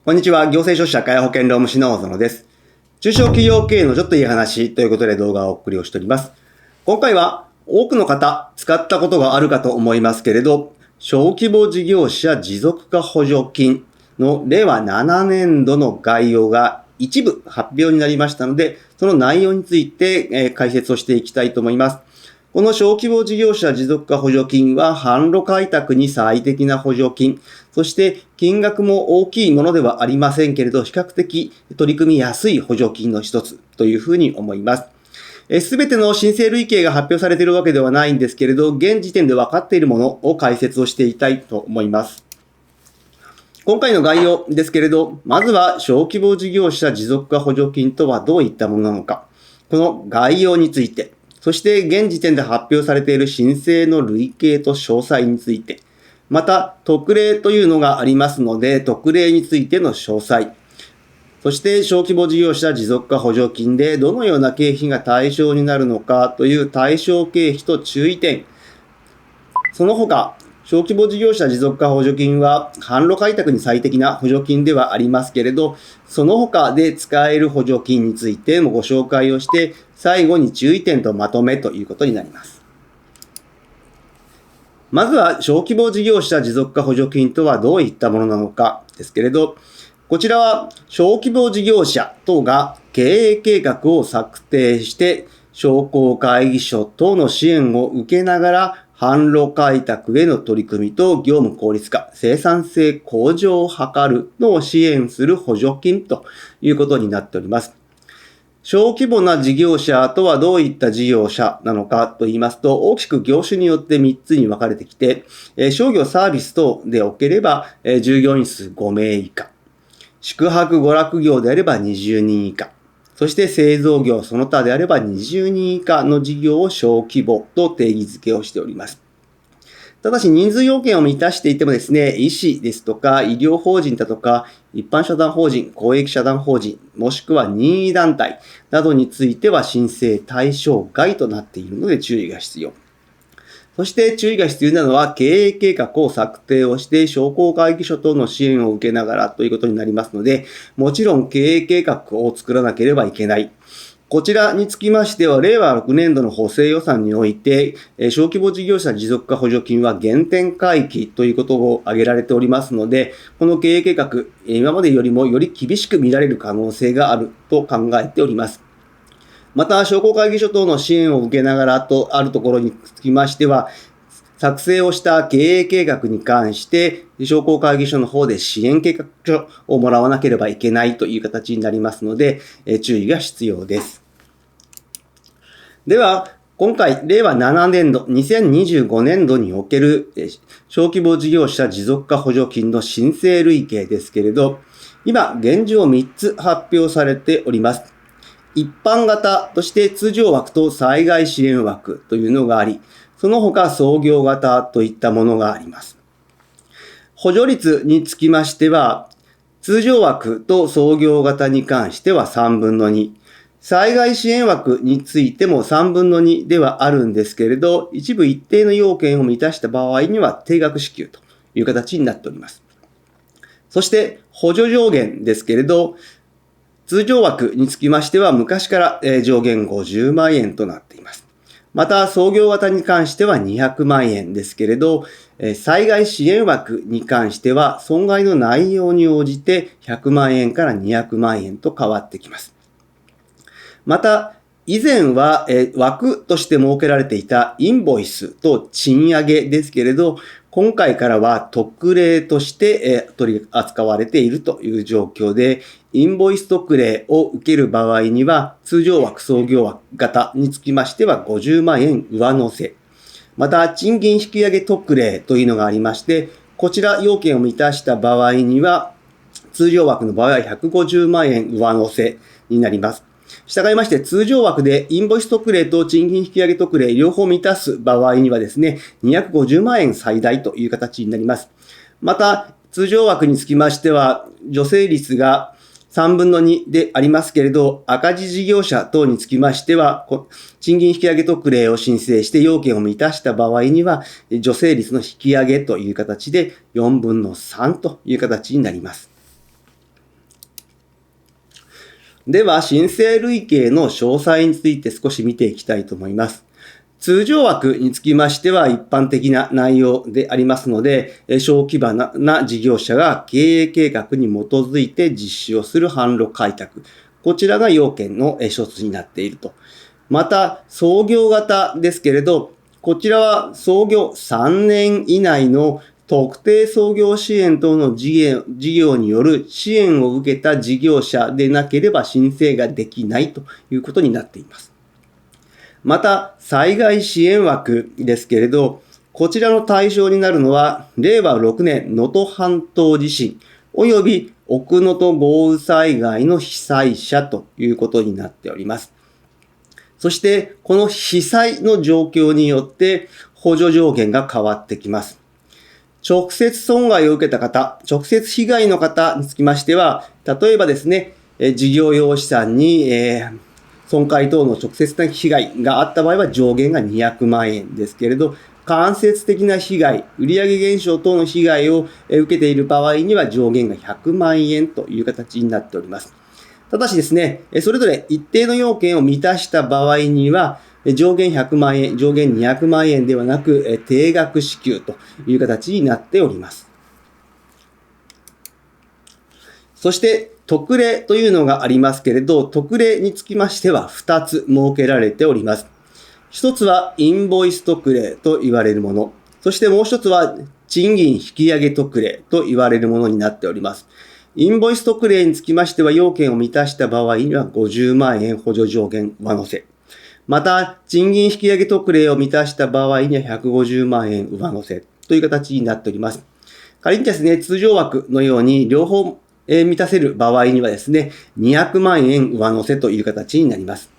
こんにちは。行政書士社会保険労務士の小園です。中小企業経営のちょっといい話ということで動画をお送りをしております。今回は多くの方使ったことがあるかと思いますけれど、小規模事業者持続化補助金の令和7年度の概要が一部発表になりましたので、その内容について解説をしていきたいと思います。この小規模事業者持続化補助金は販路開拓に最適な補助金、そして金額も大きいものではありませんけれど、比較的取り組みやすい補助金の一つというふうに思います。すべての申請類型が発表されているわけではないんですけれど、現時点で分かっているものを解説をしていきたいと思います。今回の概要ですけれど、まずは小規模事業者持続化補助金とはどういったものなのか、この概要について、そして現時点で発表されている申請の類型と詳細について、また特例というのがありますので、特例についての詳細、そして小規模事業者持続化補助金でどのような経費が対象になるのかという対象経費と注意点、その他、小規模事業者持続化補助金は販路開拓に最適な補助金ではありますけれど、その他で使える補助金についてもご紹介をして、最後に注意点とまとめということになります。まずは小規模事業者持続化補助金とはどういったものなのかですけれど、こちらは小規模事業者等が経営計画を策定して商工会議所等の支援を受けながら販路開拓への取り組みと業務効率化、生産性向上を図るのを支援する補助金ということになっております。小規模な事業者とはどういった事業者なのかと言いますと、大きく業種によって3つに分かれてきて、商業サービス等でおければ、従業員数5名以下、宿泊娯楽業であれば20人以下、そして製造業その他であれば20人以下の事業を小規模と定義づけをしております。ただし人数要件を満たしていてもですね、医師ですとか医療法人だとか一般社団法人、公益社団法人、もしくは任意団体などについては申請対象外となっているので注意が必要。そして注意が必要なのは経営計画を策定をして商工会議所等の支援を受けながらということになりますので、もちろん経営計画を作らなければいけない。こちらにつきましては、令和6年度の補正予算において、小規模事業者持続化補助金は原点回帰ということを挙げられておりますので、この経営計画、今までよりもより厳しく見られる可能性があると考えております。また、商工会議所等の支援を受けながらとあるところにつきましては、作成をした経営計画に関して、商工会議所の方で支援計画書をもらわなければいけないという形になりますので、注意が必要です。では、今回、令和7年度、2025年度における小規模事業者持続化補助金の申請類型ですけれど、今、現状3つ発表されております。一般型として通常枠と災害支援枠というのがあり、その他創業型といったものがあります。補助率につきましては、通常枠と創業型に関しては3分の2、災害支援枠についても3分の2ではあるんですけれど、一部一定の要件を満たした場合には定額支給という形になっております。そして補助上限ですけれど、通常枠につきましては昔から上限50万円となっています。また創業型に関しては200万円ですけれど、災害支援枠に関しては損害の内容に応じて100万円から200万円と変わってきます。また、以前は枠として設けられていたインボイスと賃上げですけれど、今回からは特例として取り扱われているという状況で、インボイス特例を受ける場合には、通常枠創業枠型につきましては50万円上乗せ。また、賃金引き上げ特例というのがありまして、こちら要件を満たした場合には、通常枠の場合は150万円上乗せになります。したがいまして、通常枠でインボイス特例と賃金引き上げ特例両方満たす場合にはですね、250万円最大という形になります。また、通常枠につきましては、助成率が3分の2でありますけれど、赤字事業者等につきましては、賃金引き上げ特例を申請して要件を満たした場合には、助成率の引き上げという形で4分の3という形になります。では、申請類型の詳細について少し見ていきたいと思います。通常枠につきましては一般的な内容でありますので、小規模な事業者が経営計画に基づいて実施をする販路開拓。こちらが要件の一つになっていると。また、創業型ですけれど、こちらは創業3年以内の特定創業支援等の事業による支援を受けた事業者でなければ申請ができないということになっています。また、災害支援枠ですけれど、こちらの対象になるのは、令和6年能登半島地震及び奥能登豪雨災害の被災者ということになっております。そして、この被災の状況によって補助上限が変わってきます。直接損害を受けた方、直接被害の方につきましては、例えばですね、事業用資産に、損壊等の直接的被害があった場合は上限が200万円ですけれど、間接的な被害、売上減少等の被害を受けている場合には上限が100万円という形になっております。ただしですね、それぞれ一定の要件を満たした場合には、上限100万円、上限200万円ではなく、定額支給という形になっております。そして、特例というのがありますけれど、特例につきましては2つ設けられております。一つはインボイス特例と言われるもの。そしてもう一つは賃金引き上げ特例と言われるものになっております。インボイス特例につきましては要件を満たした場合には50万円補助上限上乗せ。また、賃金引き上げ特例を満たした場合には150万円上乗せという形になっております。仮にですね、通常枠のように両方満たせる場合にはですね、200万円上乗せという形になります。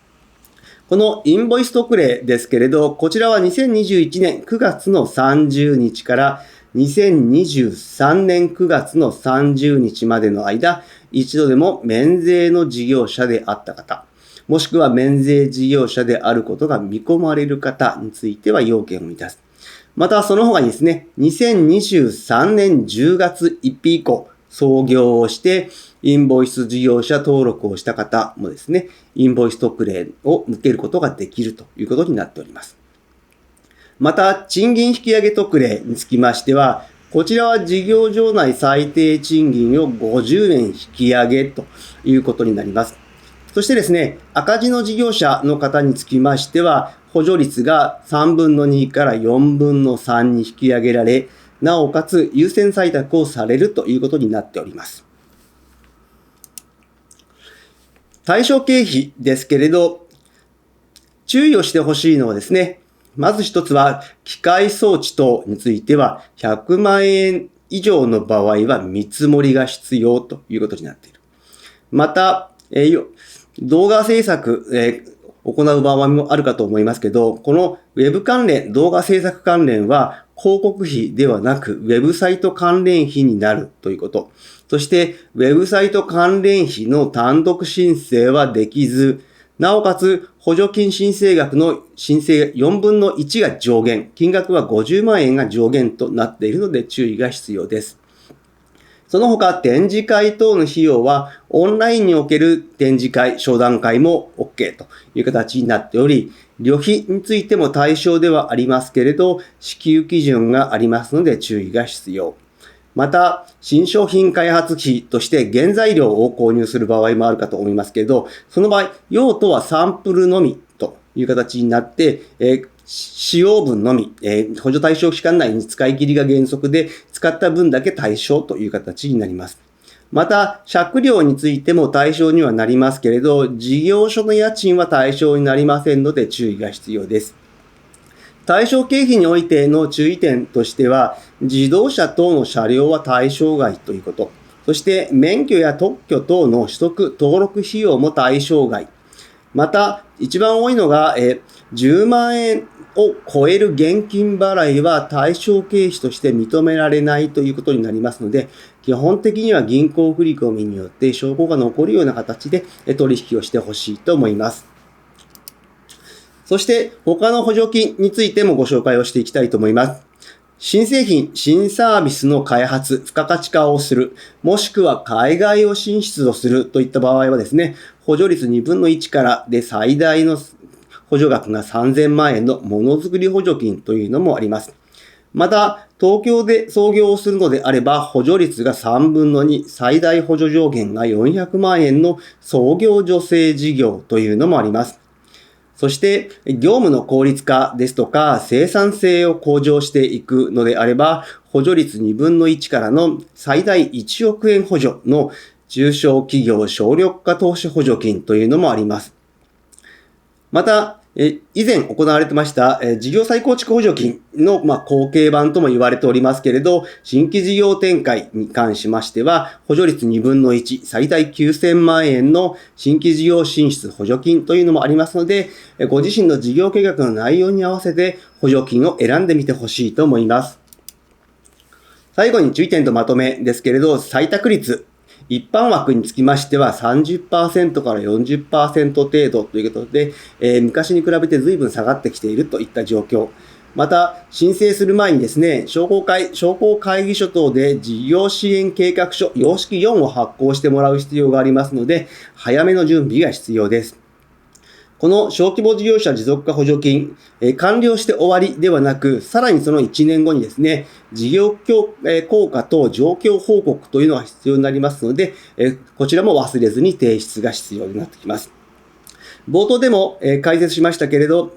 このインボイス特例ですけれど、こちらは2021年9月の30日から2023年9月の30日までの間、一度でも免税の事業者であった方、もしくは免税事業者であることが見込まれる方については要件を満たす。またその他にですね、2023年10月1日以降、創業をして、インボイス事業者登録をした方もですね、インボイス特例を受けることができるということになっております。また、賃金引き上げ特例につきましては、こちらは事業場内最低賃金を50円引き上げということになります。そしてですね、赤字の事業者の方につきましては、補助率が3分の2から4分の3に引き上げられ、なおかつ優先採択をされるということになっております。対象経費ですけれど、注意をしてほしいのはですね、まず一つは機械装置等については100万円以上の場合は見積もりが必要ということになっている。また、動画制作、行う場合もあるかと思いますけど、このウェブ関連、動画制作関連は広告費ではなくウェブサイト関連費になるということ。そして、ウェブサイト関連費の単独申請はできず、なおかつ補助金申請額の申請4分の1が上限、金額は50万円が上限となっているので注意が必要です。その他、展示会等の費用は、オンラインにおける展示会、商談会も OK という形になっており、旅費についても対象ではありますけれど、支給基準がありますので注意が必要。また、新商品開発費として原材料を購入する場合もあるかと思いますけれど、その場合、用途はサンプルのみという形になって、使用分のみ、補助対象期間内に使い切りが原則で、使った分だけ対象という形になります。また、借料についても対象にはなりますけれど、事業所の家賃は対象になりませんので注意が必要です。対象経費においての注意点としては、自動車等の車両は対象外ということ。そして、免許や特許等の取得、登録費用も対象外。また、一番多いのが、10万円を超える現金払いは対象経費として認められないということになりますので、基本的には銀行振込によって証拠が残るような形で取引をしてほしいと思います。そして他の補助金についてもご紹介をしていきたいと思います。新製品、新サービスの開発、付加価値化をする、もしくは海外を進出をするといった場合はですね、補助率2分の1からで最大の補助額が3000万円のものづくり補助金というのもあります。また、東京で創業をするのであれば、補助率が3分の2、最大補助上限が400万円の創業助成事業というのもあります。そして、業務の効率化ですとか、生産性を向上していくのであれば、補助率2分の1からの最大1億円補助の中小企業省力化投資補助金というのもあります。また、以前行われてました事業再構築補助金の後継版とも言われておりますけれど、新規事業展開に関しましては、補助率2分の1、最大9000万円の新規事業進出補助金というのもありますので、ご自身の事業計画の内容に合わせて補助金を選んでみてほしいと思います。最後に注意点とまとめですけれど、採択率。一般枠につきましては 30% から 40% 程度ということで、昔に比べて随分下がってきているといった状況。また、申請する前にですね、商工会議所等で事業支援計画書、様式4を発行してもらう必要がありますので、早めの準備が必要です。この小規模事業者持続化補助金、完了して終わりではなく、さらにその1年後にですね、事業効果と状況報告というのが必要になりますので、こちらも忘れずに提出が必要になってきます。冒頭でも解説しましたけれど、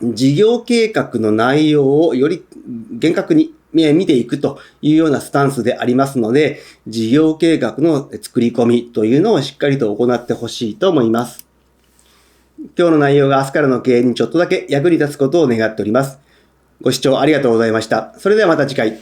事業計画の内容をより厳格に見ていくというようなスタンスでありますので、事業計画の作り込みというのをしっかりと行ってほしいと思います。今日の内容が明日からの経営にちょっとだけ役に立つことを願っております。ご視聴ありがとうございました。それではまた次回。